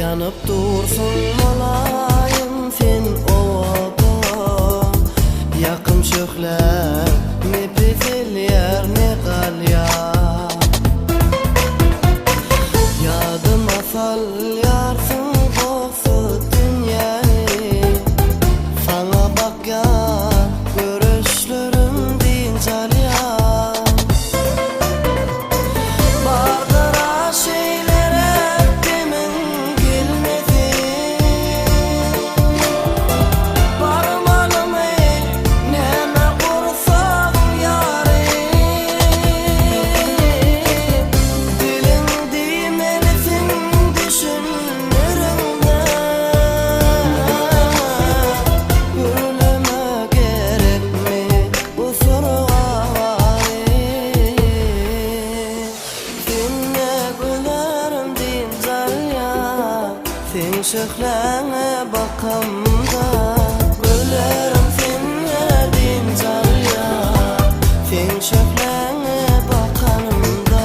Yanıp dursun malayım sen ovada. Yakım şöhler ne bezil yer ne galya. Yadıma sal yarsın boğsu dünyayı. Sana bak ya görüşlerim din çalya. Bardıra şeylere demin gelmedin. Barmalım ey neme kursan yarim. Dilin dimelisin düşünürümde. Gülüme gerek mi bu sorğalayım. Dinle gülerim din zalya. Sen şöhlene bakamda. Gülerim senle din zalya. Sen şöhlene bakanımda.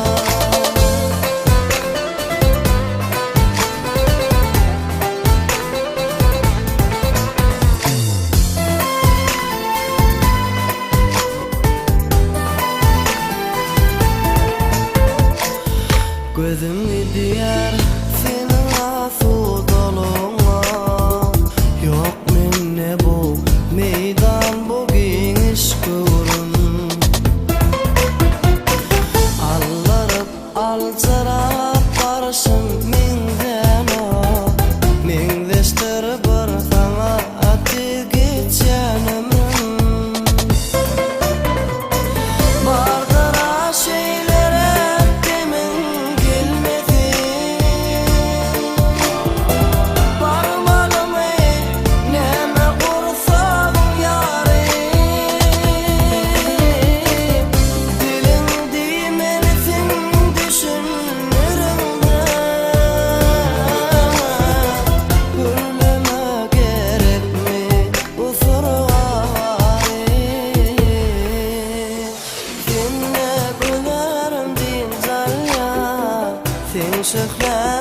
Gözümü diyar senin asu doluma. Yok minne bu meydan bu geniş görün. Allarıp alçarap barışım minden o. Mingdeştir bir sana ati geçen ömrüm. Bardıra şeylere demin gelmedin. Barmalım ey neme kursan yarim. Dilin dimelisin düşünürümde. Gülüme gerek mi bu sorğalayım. Dinle gülerim din zalya. Sen şöhler